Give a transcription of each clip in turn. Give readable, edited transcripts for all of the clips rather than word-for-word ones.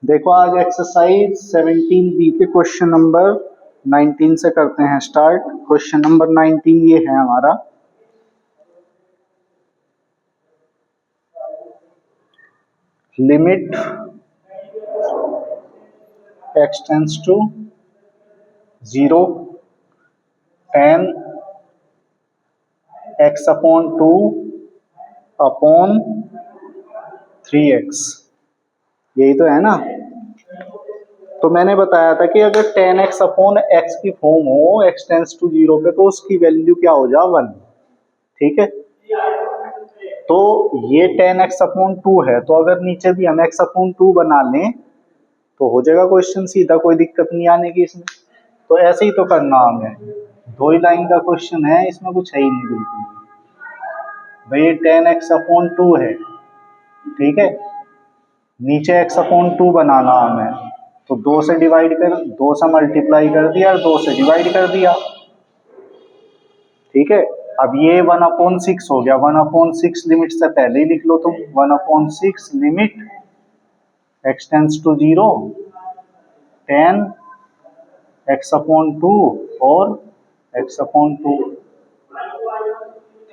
देखो आज exercise 17B के क्वेश्चन नंबर 19 से करते हैं स्टार्ट। क्वेश्चन नंबर 19 ये है हमारा, limit x tends to 0 tan x upon 2 upon 3x, यही तो है ना। तो मैंने बताया था कि अगर tan x अपॉन x की फॉर्म हो x टेंड्स टू 0 पे तो उसकी वैल्यू क्या हो जा 1। ठीक है, तो ये tan x अपॉन 2 है, तो अगर नीचे भी हम x अपॉन 2 बना लें तो हो जाएगा क्वेश्चन सीधा, कोई दिक्कत नहीं आने की इसमें। तो ऐसे ही तो करना हमें, 2 ही लाइन का क्वेश्चन है, इसमें कुछ है ही नहीं बिल्कुल। भाई tan x अपॉन 2 है, ठीक है, नीचे x अपॉन 2 बनाना हमें, तो 2 से डिवाइड कर, 2 से मल्टीप्लाई कर दिया और 2 से डिवाइड कर दिया। ठीक है, अब ये 1 अपॉन 6 हो गया। 1 अपॉन 6 लिमिट से पहले ही लिख लो तुम, 1 upon 6 limit x tends to 0 tan x upon 2 और x अपॉन 2।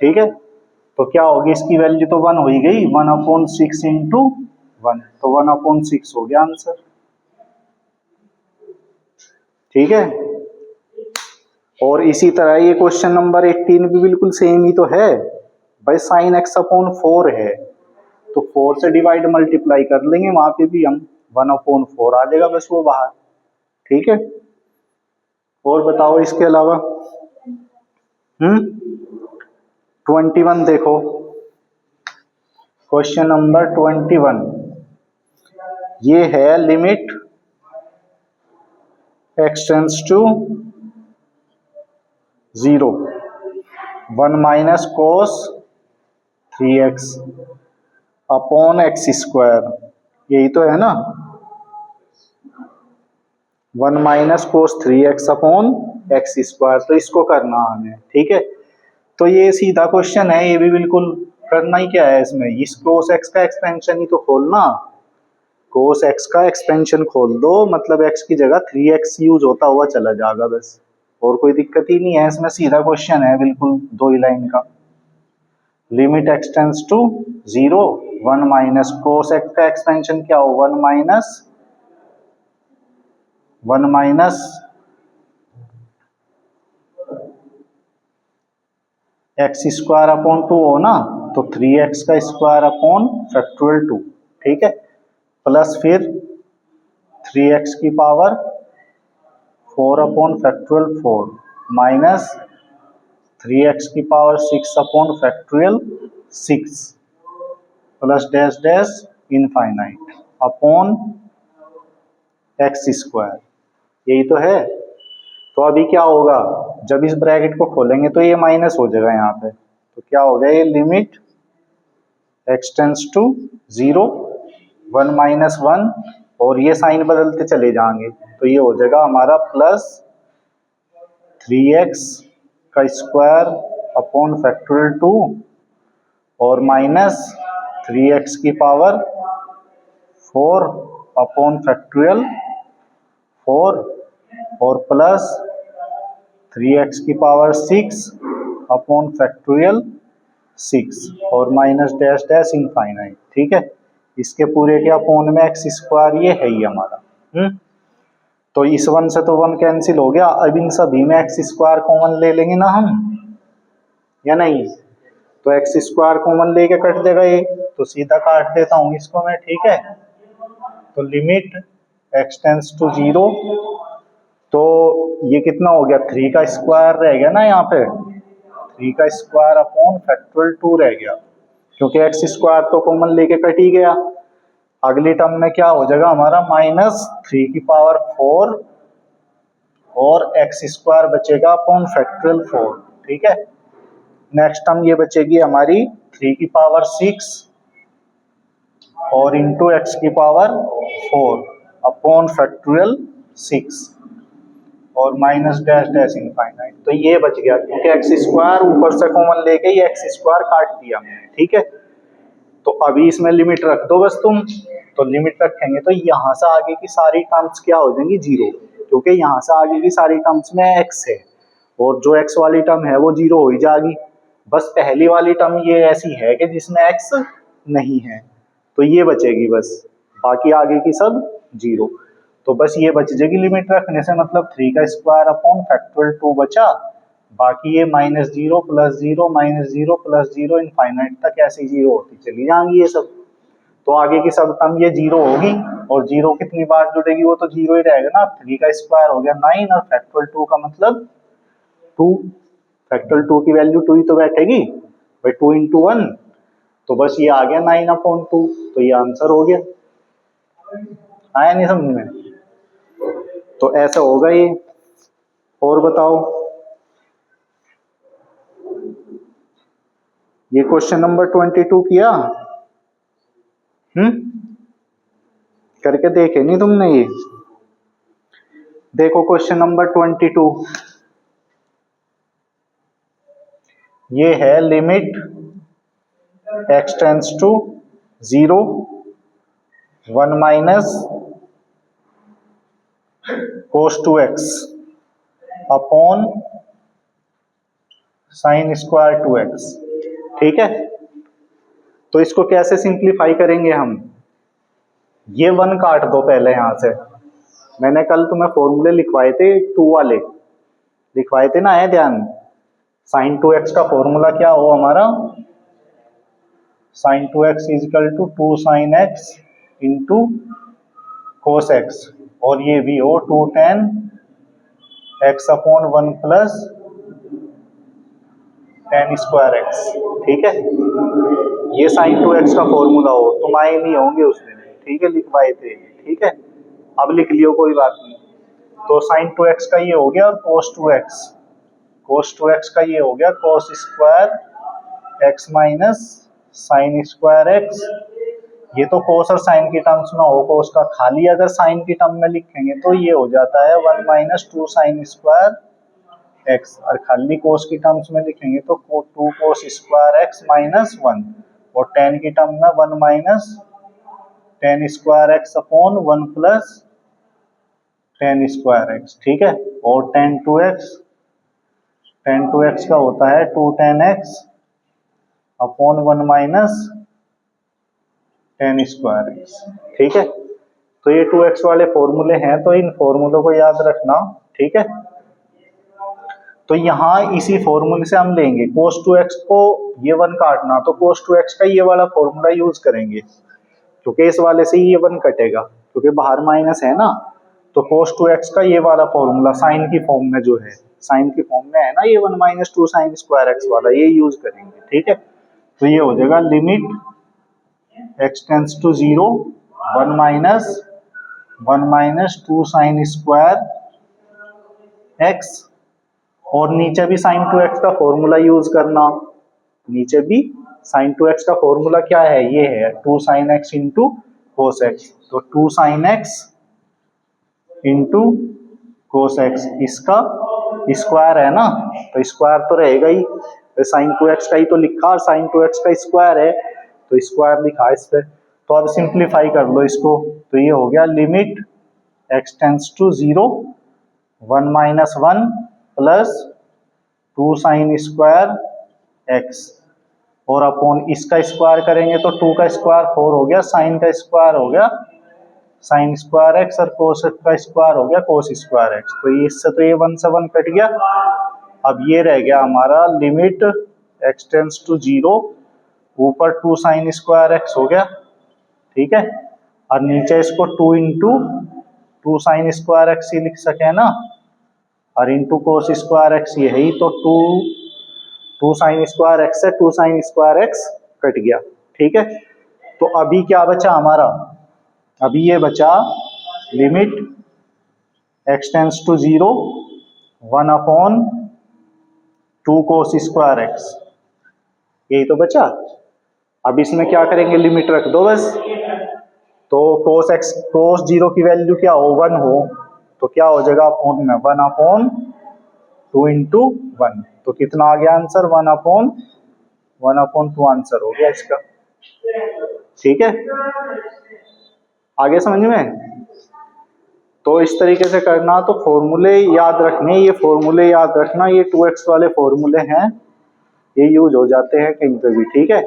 ठीक है, तो क्या होगी इसकी वैल्यू, तो 1 हो ही गई, 1 अपॉन 6 इंटू 1, तो 1 अपॉन 6 हो गया आंसर। ठीक है, और इसी तरह ये क्वेश्चन नंबर 18 भी बिल्कुल सेम ही तो है भाई, साइन एक्स अपॉन 4 है, तो 4 से डिवाइड मल्टीप्लाई कर लेंगे, वहां पे भी हम 1 अपॉन 4 आ जाएगा बस वो बाहर। ठीक है, और बताओ इसके अलावा। 21 देखो, क्वेश्चन नंबर 21 ये है, limit x tends to 0 1 minus cos 3x upon x square, यही तो है ना, 1 minus cos 3x upon x square, तो इसको करना हमें। ठीक है, तो ये सीधा क्वेश्चन है, ये भी बिल्कुल करना ही क्या है इसमें, इस कोस एक्स का एक्सपेंशन ही तो खोलना, कोस एक्स का एक्सपेंशन खोल दो, मतलब x की जगह 3x यूज होता हुआ चला जाएगा बस, और कोई दिक्कत ही नहीं है इसमें, सीधा क्वेश्चन है बिल्कुल 2 ही लाइन का। Limit x tends to 0 1 minus cos x का एक्सपेंशन क्या हो, 1 माइनस एक्स स्क्वायर अपॉन 2 हो ना, तो 3x का स्क्वायर अपॉन फैक्टोरियल 2। ठीक है, प्लस फिर 3x की power 4 upon factorial 4 minus 3x की power 6 upon factorial 6 plus dash dash infinite upon x square, यही तो है। तो अभी क्या होगा, जब इस ब्रैकेट को खोलेंगे तो ये माइनस हो जाएगा यहाँ पे, तो क्या हो गया, ये limit x tends to 0 1 minus 1, और ये साइन बदलते चले जाएंगे, तो ये हो जाएगा हमारा प्लस 3x का स्क्वायर अपॉन फैक्टोरियल 2 और माइनस 3x की पावर 4 अपॉन फैक्टोरियल 4 और प्लस 3x की पावर 6 अपॉन फैक्टोरियल 6 और माइनस डैश डैश इनफाइनाइट। ठीक है, इसके पूरे के अपॉन में एक्स स्क्वायर, ये है ही हमारा। तो इस 1 से तो 1 कैंसिल हो गया, अब इन सभी में एक्स स्क्वायर कॉमन ले लेंगे ना हम, या नहीं, तो एक्स स्क्वायर कॉमन लेके कट देगा ये, तो सीधा काट देता हूं इसको मैं। ठीक है, तो लिमिट x टेंड्स टू 0, तो ये कितना हो गया, 3 का स्क्वायर रह गया ना यहाँ पे, 3 का स्क्वायर अपॉन फैक्टोरियल 2 रह गया, क्योंकि एक्स स्क्वायर तो कॉमन लेके कट ही गया। अगली टर्म में क्या हो जाएगा हमारा, माइनस 3 की पावर 4 और एक्स स्क्वायर बचेगा अपॉन फैक्टोरियल 4। ठीक है, नेक्स्ट टर्म ये बचेगी हमारी 3 की पावर 6 और इंटू एक्स की पावर 4 अपॉन फैक्टोरियल 6 और माइनस डैश डैश इनफाइनाइट, तो ये बच गया, क्योंकि एक्स स्क्वायर ऊपर से कॉमन लेके ही एक्स स्क्वायर काट दिया। ठीक है, तो अभी इसमें लिमिट रख दो बस तुम। तो लिमिट रखेंगे तो यहाँ से आगे की सारी टर्म्स क्या हो जाएंगी, जीरो, क्योंकि यहाँ से आगे की सारी टर्म्स में एक्स है और जो एक्स वाली टर्म है वो जीरो हो ही जाएगी। बस पहली वाली टर्म ये ऐसी है कि जिसमें एक्स नहीं है, तो ये बचेगी बस, बाकी आगे की सब जीरो। तो बस ये बच जाएगी लिमिट रखने से, मतलब 3 का स्क्वायर अपॉन फैक्टोरियल 2 बचा, बाकी ये -0 + 0 -0 + 0 इनफाइनाइट तक ऐसे जीरो होती चली जाएंगी ये सब। तो आगे की सब टर्म ये जीरो होगी, और जीरो कितनी बार जुड़ेगी, वो तो जीरो ही रहेगा ना। 3 का स्क्वायर हो गया 9 और फैक्टोरियल 2 का मतलब 2, फैक्टोरियल 2 की वैल्यू 2 ही तो बैठेगी भाई, 2 × 1, तो बस ये आ गया 9/2, तो ये आंसर हो गया। आया नहीं समझ में? तो ऐसा होगा ये। और बताओ, ये क्वेश्चन नंबर 22 किया? करके देखे नहीं तुमने ये? देखो क्वेश्चन नंबर 22, ये है limit x tends to 0 1 - cos 2x upon sin square 2x। ठीक है, तो इसको कैसे सिंप्लीफाई करेंगे हम? ये 1 काट दो पहले यहां से। मैंने कल तुम्हें फॉर्मूले लिखवाए थे, 2 वाले लिखवाए थे ना, है ध्यान? sin 2x का फॉर्मूला क्या हो हमारा? sin 2x = 2 sin x into cos x, और ये भी हो 2 tan x upon 1 + tan square x। ठीक है, ये sin 2x का फॉर्मूला हो, तुम आए नहीं होंगे उस दिन, ठीक है, लिखवाए थे। ठीक है, अब लिख लियो, कोई बात नहीं। तो sin 2x का ये हो गया, और cos 2x का ये हो गया cos square x minus sin square x। ये तो cos और sin की टर्म्स में हो, cos का खाली अगर sin की टर्म में लिखेंगे तो ये हो जाता है 1 - 2 sin स्क्वायर x, और खाली cos की टर्म्स में लिखेंगे तो 2 cos स्क्वायर x - 1, और tan की टर्म में 1 - tan square x upon 1 + tan square x। ठीक है, और tan 2x का होता है 2 tan x upon 1 - tan square x। ठीक है, तो ये 2x वाले फॉर्मूले हैं, तो इन फॉर्मूलों को याद रखना। ठीक है, तो यहाँ इसी फॉर्मूले से हम लेंगे cos 2x को, ये 1 काटना, तो cos 2x का ये वाला फॉर्मूला यूज करेंगे, क्योंकि इस वाले से ये 1 कटेगा, क्योंकि बाहर माइनस है ना। तो cos 2x का ये वाला फॉर्मूला साइन की फॉर्म में जो है, साइन की फॉर्म में है ना, ये 1 - 2 sin स्क्वायर x वाला, ये यूज करेंगे। ठीक है, तो ये हो जाएगा limit x tends to 0 1 - 2 sin square x, और नीचे भी sin 2x का फॉर्मूला यूज करना। नीचे भी sin 2x का फॉर्मूला क्या है, ये है 2 sin x into cos x, तो 2 sin x into cos x, इसका स्क्वायर है ना, तो स्क्वायर तो रहेगा ही, तो sin 2x का ही तो लिखा, sin 2x का स्क्वायर है तो स्क्वायर लिखा इस पे। तो अब सिंप्लीफाई कर लो इसको, तो ये हो गया limit x tends to 0 1 - 1 + 2 sin square x, और अपॉन इसका स्क्वायर करेंगे तो 2 का स्क्वायर 4 हो गया, साइन का स्क्वायर हो गया sin स्क्वायर x, और cos का स्क्वायर हो गया cos स्क्वायर x। तो ये इससे तो ये 1 से 1 कट गया। अब ये रह गया हमारा लिमिट x टेंड्स टू 0, ऊपर 2 sin स्क्वायर x हो गया। ठीक है, और नीचे इसको 2 × 2 sin स्क्वायर x ही लिख सके ना, और इंटू cos स्क्वायर x ये है ही, तो 2 sin स्क्वायर x से 2 sin स्क्वायर x कट गया। ठीक है, तो अभी क्या बचा हमारा? अभी ये बचा limit x tends to 0 1/2 cos square x, यही तो बचा। अब इसमें क्या करेंगे, लिमिट रख दो बस। तो cos 0 की वैल्यू क्या हो, 1 हो, तो क्या हो जाएगा अपॉन में 1/2 × 1, तो कितना आ गया आंसर, 1/2 आंसर हो गया इसका। ठीक है, आगे समझ में? तो इस तरीके से करना। तो फॉर्मूले याद रखने, ये फॉर्मूले याद रखना, ये 2x वाले फॉर्मूले हैं, ये यूज हो जाते हैं कहीं पे भी। ठीक है,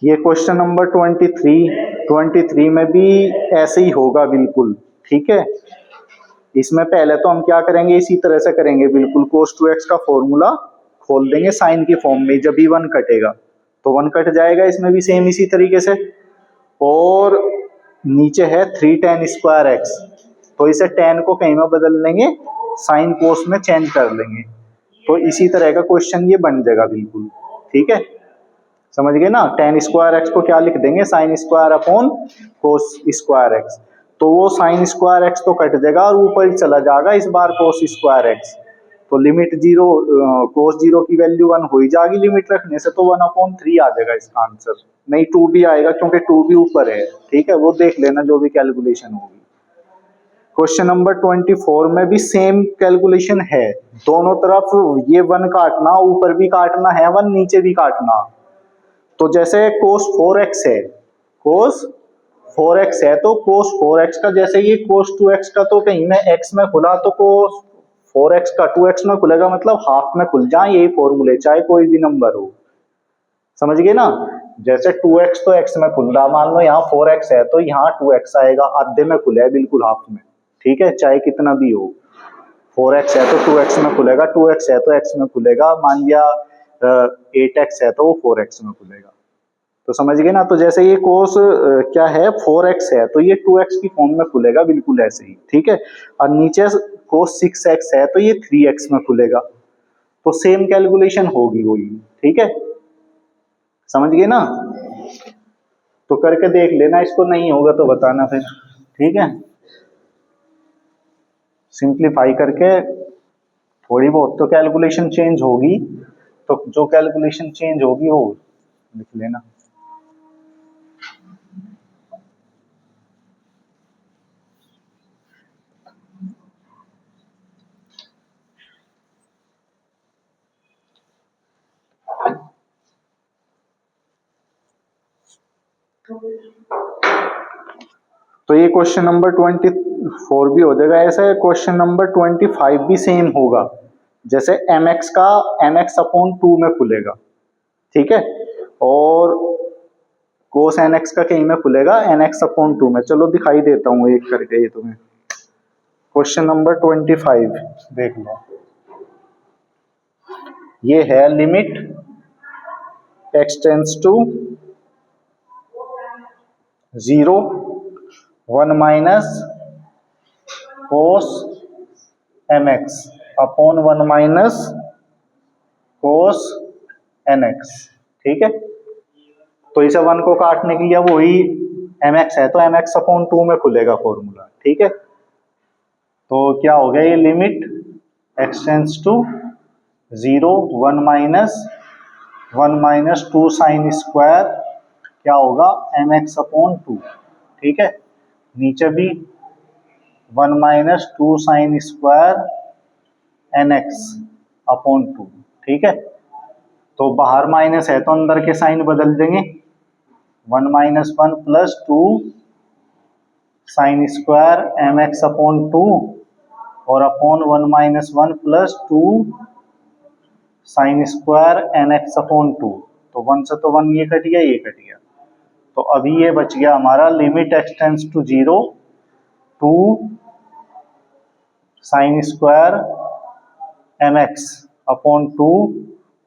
ये क्वेश्चन नंबर 23 में भी ऐसे ही होगा बिल्कुल। ठीक है, इसमें पहले तो हम क्या करेंगे, इसी तरह से करेंगे बिल्कुल। cos 2x का फॉर्मूला खोल देंगे साइन की फॉर्म में, जब भी 1 कटेगा तो 1 कट जाएगा, इसमें भी सेम इसी तरीके से। और नीचे है 3 tan स्क्वायर x, तो इसे tan को कहीं में बदल लेंगे, साइन कोस में चेंज कर लेंगे, तो इसी तरह का क्वेश्चन ये बन जाएगा बिल्कुल। ठीक है, समझ गए ना? tan स्क्वायर एक्स को क्या लिख देंगे, sine square upon cos square x. तो वो साइन स्क्वायर एक्स तो कट जाएगा और ऊपर ही चला जाएगा इस बार कोस स्क्वायर एक्स, तो लिमिट 0, कोस 0 की वैल्यू 1 हो ही जाएगी लिमिट रखने से, तो 1/3 आ जाएगा इसका आंसर। नहीं 2 भी आएगा क्योंकि 2 भी ऊपर है। ठीक है, वो देख लेना जो भी कैलकुलेशन होगी। क्वेश्चन नंबर 24 में भी सेम कैलकुलेशन है, दोनों तरफ ये 1 काटना, ऊपर भी काटना है 1, नीचे भी काटना। तो जैसे cos 4x है, cos 4x है, तो cos 4x का जैसे ये cos 2x का तो कहीं में x में खुला, तो cos 4x का 2x में खुलेगा, मतलब हाफ में खुल जाए, यही फॉर्मूले, चाहे कोई भी नंबर हो। समझ गए ना? जैसे 2x तो x में खुल रहा, मान लो यहाँ 4x है तो यहाँ 2x आएगा, आधे में खुले है बिल्कुल हाफ में। ठीक है, चाहे कितना भी हो, 4x है तो 2x में खुलेगा, 2x है तो x में खुलेगा, मान लिया 8x है तो वो 4x में खुलेगा। तो समझ गए ना? तो जैसे ये कोस क्या है, 4x है, तो ये 2x की फॉर्म में खुलेगा बिल्कुल ऐसे ही। ठीक है, और नीचे कोस 6x है तो ये 3x में खुलेगा, तो सेम कैलकुलेशन होगी वही। ठीक है, समझ गए ना? तो करके देख लेना, इसको नहीं होगा तो बताना फिर। ठीक है, सिंप्लीफाई करके थोड़ी बहुत तो कैलकुलेशन चेंज होगी, तो जो कैलकुलेशन चेंज होगी वो लिख लेना। तो ये क्वेश्चन नंबर 24 भी हो जाएगा। ऐसे क्वेश्चन नंबर 25 भी सेम होगा, जैसे mx का mx/2 में खुलेगा। ठीक है, और cos nx का कहीं में खुलेगा nx/2 में। चलो दिखाई देता हूँ एक करके ये तुम्हें। क्वेश्चन नंबर 25 देख लो, ये है limit x tends to 0 1 minus cos mx upon 1 minus cos nx। ठीक है, तो इसे 1 को काटने के लिए वही mx है तो mx/2 में खुलेगा फॉर्मूला। ठीक है, तो क्या हो गया, ये limit x tends to 0 1 minus 2 sine square क्या होगा mx/2। ठीक है, नीचे भी 1 माइनस 2 साइन स्क्वायर nx/2। ठीक है, तो बाहर माइनस है तो अंदर के साइन बदल देंगे, 1 minus 1 plus 2 sine square mx/2 और upon 1 minus 1 plus 2 sine square nx/2। तो 1 से तो 1 ये कट गया, ये कट गया, तो अभी ये बच गया हमारा limit x tends to 0 2 sine square mx/2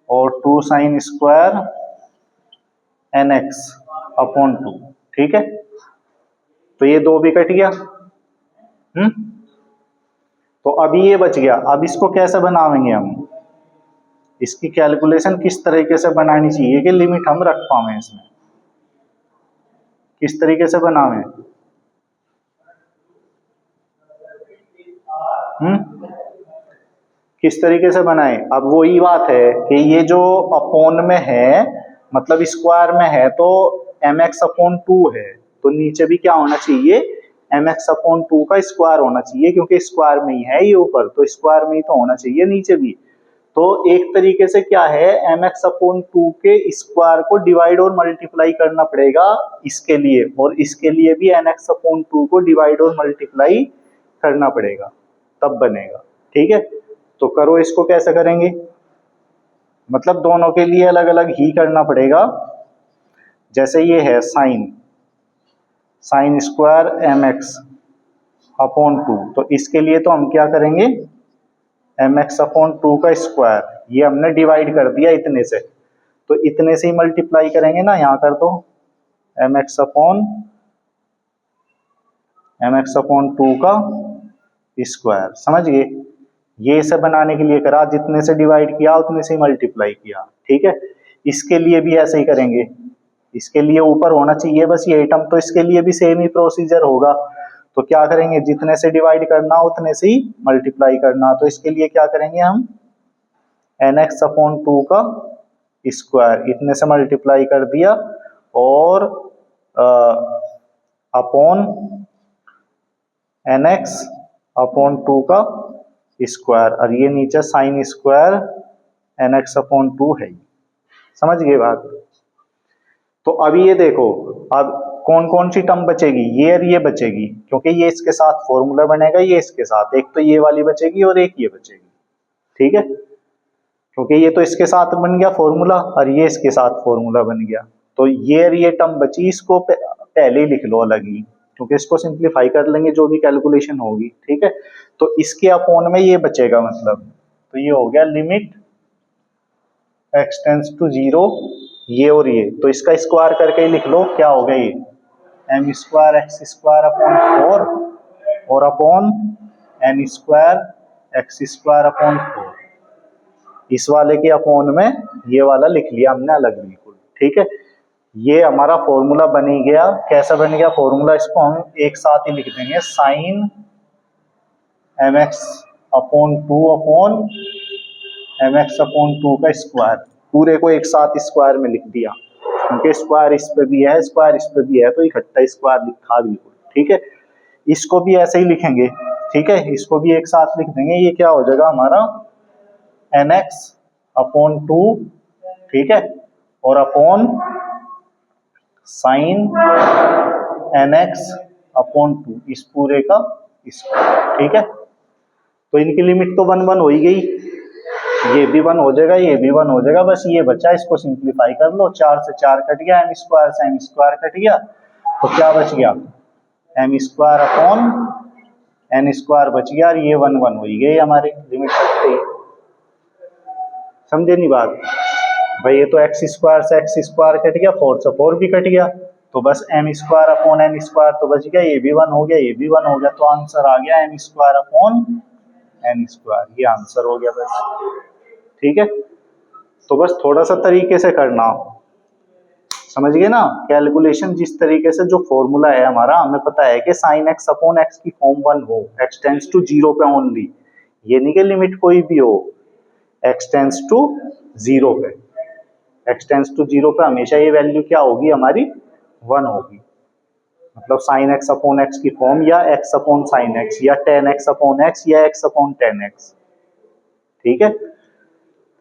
और 2 साइन स्क्वायर nx/2। ठीक है, तो ये 2 भी कट गया। तो अभी ये बच गया। अब इसको कैसे बनाएंगे हम, इसकी कैलकुलेशन किस तरीके से बनानी चाहिए कि लिमिट हम रख पाए इसमें, किस तरीके से बनावे? किस तरीके से बनाए? अब वही बात है कि ये जो अपोन में है, मतलब स्क्वायर में है, तो mx अपॉन 2 है, तो नीचे भी क्या होना चाहिए? mx अपॉन 2 का स्क्वायर होना चाहिए, क्योंकि स्क्वायर में ही है ये ऊपर, तो स्क्वायर में ही तो होना चाहिए नीचे भी। तो एक तरीके से क्या है, mx अपॉन 2 के स्क्वायर को डिवाइड और मल्टीप्लाई करना पड़ेगा इसके लिए, और इसके लिए भी nx अपॉन 2 को डिवाइड और मल्टीप्लाई करना पड़ेगा, तब बनेगा। ठीक है, तो करो, इसको कैसे करेंगे? मतलब दोनों के लिए अलग अलग ही करना पड़ेगा। जैसे ये है साइन स्क्वायर mx अपॉन 2, तो इसके लिए तो हम क्या करेंगे, mx अपॉन 2 का स्क्वायर, ये हमने डिवाइड कर दिया इतने से, तो इतने से ही मल्टीप्लाई करेंगे ना, यहाँ कर दो mx अपॉन 2 का स्क्वायर, समझ गए? ये इसे बनाने के लिए करा, जितने से डिवाइड किया उतने से ही मल्टीप्लाई किया। ठीक है, इसके लिए भी ऐसे ही करेंगे, इसके लिए ऊपर होना चाहिए बस ये टर्म, तो इसके लिए भी सेम ही प्रोसीजर होगा। तो क्या करेंगे, जितने से डिवाइड करना उतने से ही मल्टीप्लाई करना, तो इसके लिए क्या करेंगे हम, nx अपॉन 2 का स्क्वायर, इतने से मल्टीप्लाई कर दिया, और अपॉन nx अपॉन 2 का स्क्वायर, और ये नीचे साइन स्क्वायर nx अपॉन 2 है। समझ गए बात? तो अभी ये देखो, अब कौन कौन सी टर्म बचेगी, ये और ये बचेगी, क्योंकि ये इसके साथ फॉर्मूला बनेगा, ये इसके साथ, एक तो ये वाली बचेगी और एक ये बचेगी। ठीक है, क्योंकि ये तो इसके साथ बन गया फॉर्मूला और ये इसके साथ फॉर्मूला बन गया, तो ये और ये टर्म बची, इसको पहले ही लिख लो अलग ही, क्योंकि इसको सिंप्लीफाई कर लेंगे जो भी कैलकुलेशन होगी। ठीक है, तो इसके अपॉन में ये बचेगा, मतलब तो ये हो गया लिमिट x टेंड्स टू 0, ये और ये, तो इसका स्क्वायर करके ही लिख लो, क्या हो गया ये m square x square upon 4 और upon n square x square upon 4। इस वाले के अपॉन में ये वाला लिख लिया हमने अलग बिल्कुल। ठीक है, ये हमारा फॉर्मूला बन ही गया। कैसा बन गया फॉर्मूला, इसको हम एक साथ ही लिख देंगे, sine mx upon 2 upon mx upon 2 का स्क्वायर, पूरे को एक साथ स्क्वायर में लिख दिया, क्योंकि स्क्वायर इस पे भी है, स्क्वायर इस पे भी है, तो इकट्ठा स्क्वायर लिखा बिल्कुल। ठीक है, इसको भी ऐसे ही लिखेंगे। ठीक है, इसको भी एक साथ लिख देंगे, ये क्या हो जाएगा हमारा nx अपॉन 2, ठीक है, और अपॉन साइन nx अपॉन 2, इस पूरे का स्क्वायर। ठीक है, तो इनकी लिमिट तो 1 1 हो ही गई, ये भी 1 हो जाएगा, ये भी 1 हो जाएगा, बस ये बचा, इसको सिंप्लीफाई कर लो, 4 से 4 कट गया, m स्क्वायर से m स्क्वायर कट गया, तो क्या बच गया, m square upon n square बच गया, और ये 1 1 हो ही गई हमारी लिमिट कट गई। समझे नहीं बात भाई? ये तो x स्क्वायर से x स्क्वायर कट गया, 4 से 4 भी कट गया, तो बस m square upon n square तो बच गया, ये भी 1 हो गया, ये भी 1 हो गया, तो आंसर आ गया m square upon n square, ये आंसर हो गया बस। ठीक है, तो बस थोड़ा सा तरीके से करना, समझ गए ना? कैलकुलेशन जिस तरीके से, जो फॉर्मूला है हमारा, हमें पता है कि साइन एक्स अपॉन एक्स की फॉर्म 1 हो, x टेंड्स टू 0 पे ओनली, ये नहीं कि लिमिट कोई भी हो, x टेंड्स टू 0 पे, x टेंड्स टू 0 पे हमेशा ये वैल्यू क्या होगी हमारी, 1 होगी। मतलब साइन एक्स अपॉन एक्स की फॉर्म, या x अपॉन साइन एक्स, या tan x अपॉन एक्स, या x अपॉन tan x। ठीक है,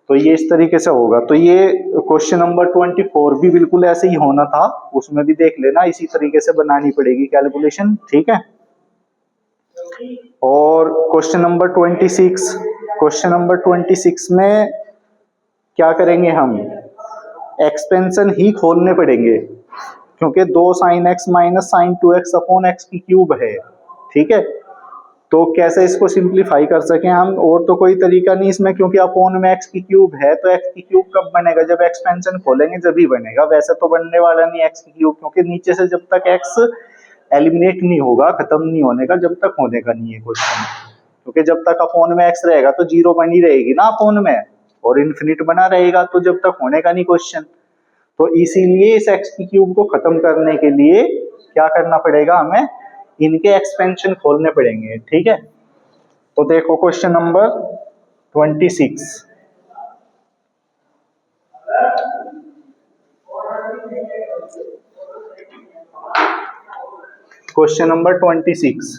तो ये इस तरीके से होगा। तो ये क्वेश्चन नंबर 24 भी बिल्कुल ऐसे ही होना था, उसमें भी देख लेना, इसी तरीके से बनानी पड़ेगी कैलकुलेशन। ठीक है, और क्वेश्चन नंबर 26, क्वेश्चन नंबर 26 में क्या करेंगे हम, एक्सपेंशन ही खोलने पड़ेंगे, क्योंकि 2 sine x minus sine 2x upon x की क्यूब है। ठीक है, तो कैसे इसको सिंप्लीफाई कर सकें हम, और तो कोई तरीका नहीं इसमें, क्योंकि अपॉन में x की क्यूब है, तो x की क्यूब कब बनेगा, जब एक्सपेंशन खोलेंगे जब ही बनेगा, वैसे तो बनने वाला नहीं x की क्यूब, क्योंकि नीचे से जब तक x एलिमिनेट नहीं होगा, खत्म नहीं होने का, जब तक होने का नहीं है क्वेश्चन, क्योंकि जब तक अपॉन में x रहेगा तो 0 बनी रहेगी ना अपॉन में, और इन्फिनिट बना रहेगा, तो जब तक होने का नहीं क्वेश्चन। तो इसीलिए इस x की क्यूब को खत्म करने के लिए क्या करना पड़ेगा हमें, इनके एक्सपेंशन खोलने पड़ेंगे। ठीक है, तो देखो क्वेश्चन नंबर 26। क्वेश्चन नंबर 26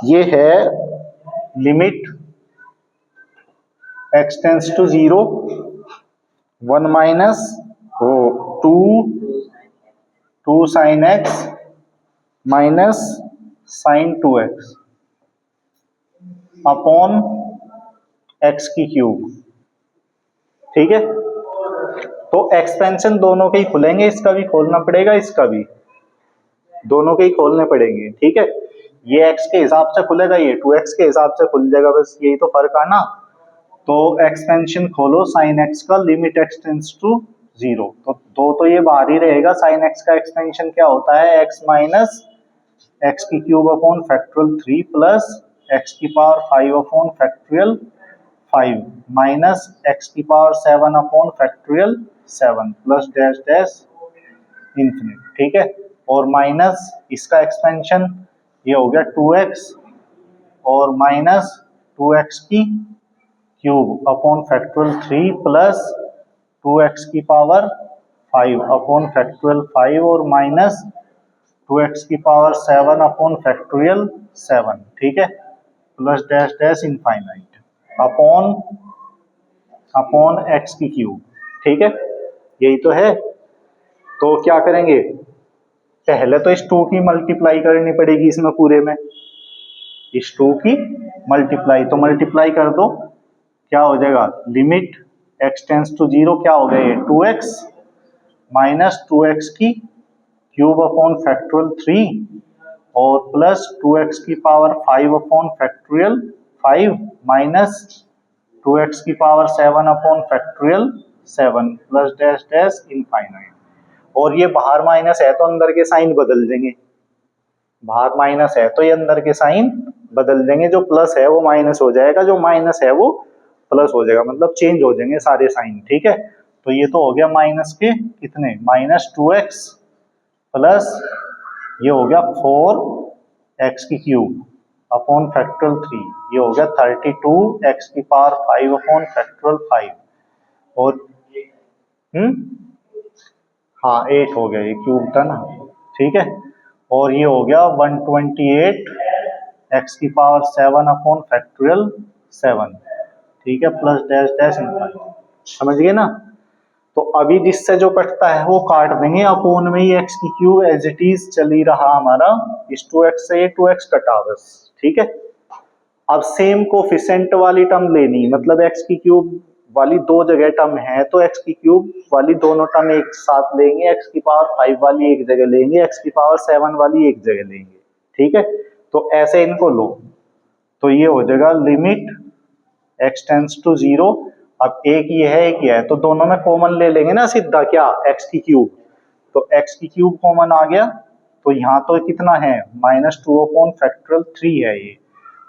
ये है limit x tends to 0 1 minus two sine x minus sine 2x upon x की क्यूब। ठीक है, तो एक्सपेंशन दोनों के ही खुलेंगे, इसका भी खोलना पड़ेगा, इसका भी, दोनों के ही खोलने पड़ेंगे। ठीक है, ये x के हिसाब से खुलेगा, ये 2x के हिसाब से खुल जाएगा, बस यही तो फर्क आना। तो एक्सपेंशन खोलो साइन x का, लिमिट x टेंस टू 0, तो ये बाहर ही रहेगा। साइन x का एक्सपेंशन क्या होता है, x माइनस x की cube upon factorial 3 plus x की power 5 upon factorial 5 minus x की power 7 upon factorial 7 plus dash dash infinite. ठीक है, और माइनस इसका एक्सपेंशन ये हो गया 2x और माइनस 2x की cube upon factorial 3 plus 2x की पावर 5 अपॉन फैक्टोरियल 5 और माइनस 2x की पावर 7 अपॉन फैक्टोरियल 7। ठीक है, plus dash dash infinite upon x की क्यूब। ठीक है, यही तो है। तो क्या करेंगे, पहले तो इस 2 की मल्टीप्लाई करनी पड़ेगी इसमें पूरे में, इस 2 की मल्टीप्लाई, तो मल्टीप्लाई कर दो, क्या हो जाएगा, लिमिट x टेंस टू 0 क्या हो गया, ये 2x माइनस 2x की क्यूब अपॉन फैक्टोरियल 3 और प्लस 2x की power 5 upon factorial 5 minus 2x की power 7 upon factorial 7 plus dash dash infinite. और ये बाहर माइनस है तो अंदर के साइन बदल देंगे, बाहर माइनस है तो ये अंदर के साइन बदल देंगे, जो प्लस है वो माइनस हो जाएगा, जो माइनस है वो प्लस हो जाएगा, मतलब चेंज हो जाएंगे सारे साइन। ठीक है, तो ये तो हो गया माइनस के कितने, माइनस 2x प्लस ये हो गया 4x की क्यूब अपॉन फैक्टोरियल 3, ये हो गया 32x की पावर 5 अपॉन फैक्टोरियल 5 और हाँ 8 हो गया, ये क्यूब था ना। ठीक है, और ये हो गया 128 x की पावर 7 अपॉन फैक्टोरियल 7। ठीक है, प्लस डैश डैश इनफाइनाइट, समझ गए ना। तो अभी जिससे जो कटता है वो काट देंगे, अपोन में ही x की क्यूब एज इट इज चल ही रहा हमारा, इस 2x से ये 2x कटा बस। ठीक है, अब सेम कोफिशिएंट वाली टर्म लेनी, मतलब x की क्यूब वाली दो जगह टर्म है तो x की क्यूब वाली दोनों टर्म एक साथ लेंगे, x की पावर 5 वाली एक जगह लेंगे, x की पावर 7 वाली एक जगह लेंगे। ठीक है, तो ऐसे इनको लो, तो ये हो जाएगा लिमिट x टेंस टू 0। अब एक ये है एक ये है, तो दोनों में कॉमन ले लेंगे ना सीधा, क्या, x की क्यूब, तो x की क्यूब कॉमन आ गया, तो यहाँ तो कितना है, माइनस 2 अपॉन फैक्टोरियल 3 है ये,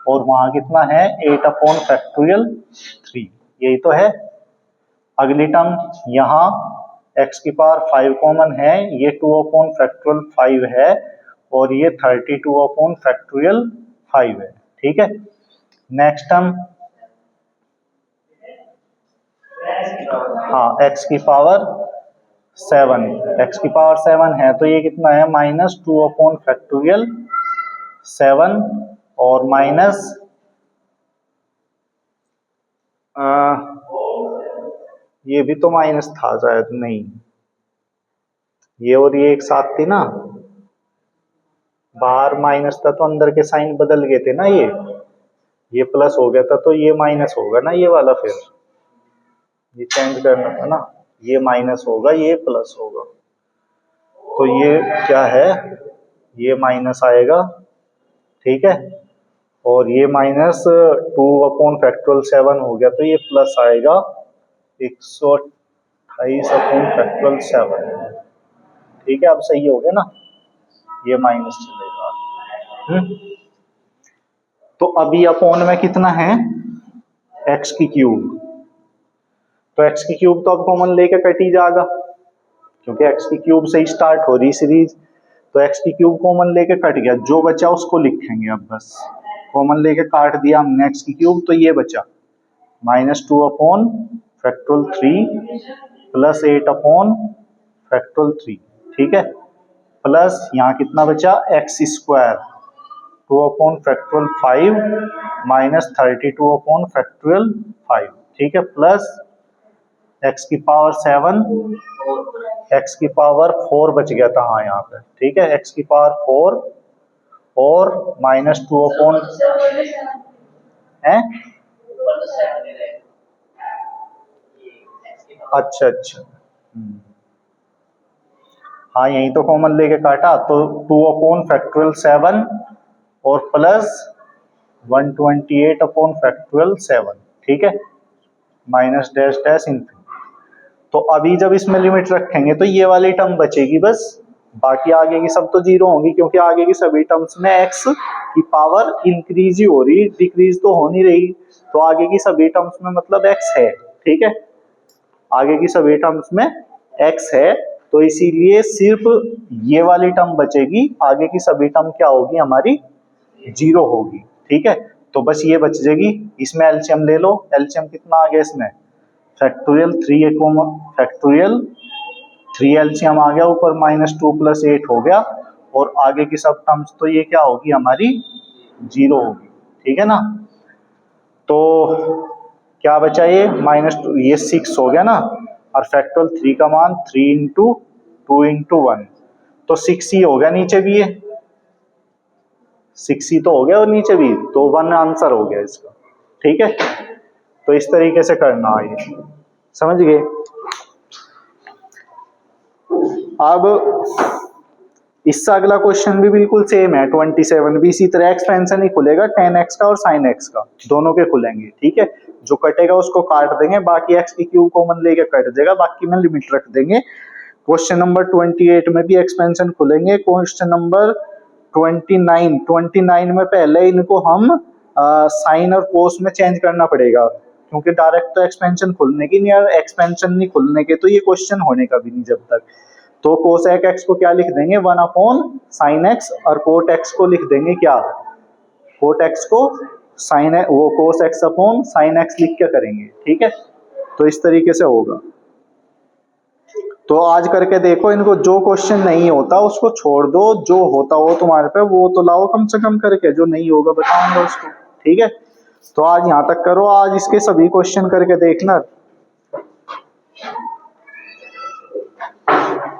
और वहां कितना है 8 अपॉन फैक्टोरियल 3, यही तो है। अगली टर्म यहाँ x की पावर 5 कॉमन है, ये 2 अपॉन फैक्टोरियल 5 है और ये 32 अपॉन फैक्टोरियल 5 है। ठीक है, नेक्स्ट टर्म हाँ x की पावर 7 है, तो ये कितना है, माइनस 2 अपॉन फैक्टोरियल 7 और माइनस ये भी तो माइनस था शायद, नहीं ये और ये एक साथ थी ना, बाहर माइनस था तो अंदर के साइन बदल गए थे ना, ये प्लस हो गया था तो ये माइनस होगा ना, ये वाला फिर ये चेंज करना था ना, ये माइनस होगा ये प्लस होगा, तो ये क्या है, ये माइनस आएगा। ठीक है, और ये माइनस 2 अपॉन फैक्टोरियल 7 हो गया, तो ये प्लस आएगा 128 अपॉन फैक्टोरियल 7। ठीक है, अब सही हो गया ना, ये माइनस चलेगा। तो अभी अपॉन में कितना है, x की क्यूब, तो x की क्यूब तो अब कॉमन लेके कट ही जाएगा, क्योंकि x की क्यूब से ही स्टार्ट हो रही सीरीज, तो x की क्यूब कॉमन लेके कट गया, जो बचा उसको लिखेंगे अब बस। कॉमन लेके काट दिया हमने x की क्यूब, तो ये बचा -2 upon factorial 3 plus 8 upon factorial 3, ठीक है, प्लस यहाँ कितना बचा x square 2 upon factorial 5 minus 32 upon factorial 5, ठीक है, प्लस एक्स की पावर 7, एक्स की पावर 4 बच गया था, हाँ यहाँ पे, ठीक है, एक्स की पावर 4 और -2 अपॉन है, अच्छा अच्छा, हाँ यही तो कॉमन लेके काटा, तो 2 अपॉन फैक्टोरियल 7 और प्लस 128 अपॉन फैक्टोरियल 7, ठीक है, माइनस डैश डैश इनफिनिटी। तो अभी जब इसमें लिमिट रखेंगे तो ये वाली टर्म बचेगी बस, बाकी आगे की सब तो जीरो होंगी, क्योंकि आगे की सभी टर्म्स में एक्स की पावर इंक्रीज ही हो रही, डिक्रीज तो हो नहीं रही, तो आगे की सभी टर्म्स में मतलब एक्स है, ठीक है, आगे की सभी टर्म्स में एक्स है, तो इसीलिए सिर्फ ये वाली टर्म बचेगी, आगे की सभी टर्म क्या होगी हमारी जीरो होगी, ठीक है, तो बस ये बच जाएगी, इसमें एलसीएम ले लो, एलसीएम कितना आ गया इसमें फैक्टोरियल 3 एलसीएम आ गया, ऊपर -2 + 8 हो गया, और आगे की सब टर्म्स तो ये क्या होगी हमारी जीरो होगी, ठीक है ना, तो क्या बचा ये -2, ये 6 हो गया ना, और फैक्टोरियल 3 का मान 3 × 2 × 1, तो 6 ही हो गया, नीचे भी ये 6 ही तो हो गया और नीचे भी, तो 1 आंसर हो गया इसका, ठीक है, तो इस तरीके से करना है, ये समझ गए। अब इससे अगला क्वेश्चन भी बिल्कुल सेम है, 27 भी इसी तरह एक्सपेंशन ही खुलेगा, 10x का और sin x का दोनों के खुलेंगे, ठीक है, जो कटेगा उसको काट देंगे, बाकी x की क्यूब कॉमन लेके कट जाएगा, बाकी में लिमिट रख देंगे। क्वेश्चन नंबर 28 में भी एक्सपेंशन खुलेंगे, क्वेश्चन नंबर 29 में पहले इनको हम साइन और कोस में चेंज करना पड़ेगा, क्योंकि डायरेक्ट तो एक्सपेंशन खुलने की नहीं, और एक्सपेंशन नहीं खुलने के तो ये क्वेश्चन होने का भी नहीं जब तक, तो कोसेक एक्स को क्या लिख देंगे 1 अपॉन साइन एक्स, और कोट एक्स को लिख देंगे क्या, कोट एक्स को साइन वो cos x upon sine x लिख के करेंगे, ठीक है, तो इस तरीके से होगा। तो आज करके देखो इनको, जो क्वेश्चन नहीं होता उसको छोड़ दो, जो होता हो तुम्हारे पे वो तो लाओ कम से कम करके, जो नहीं होगा बताऊंगा उसको, ठीक है, तो आज यहाँ तक करो, आज इसके सभी क्वेश्चन करके देखना।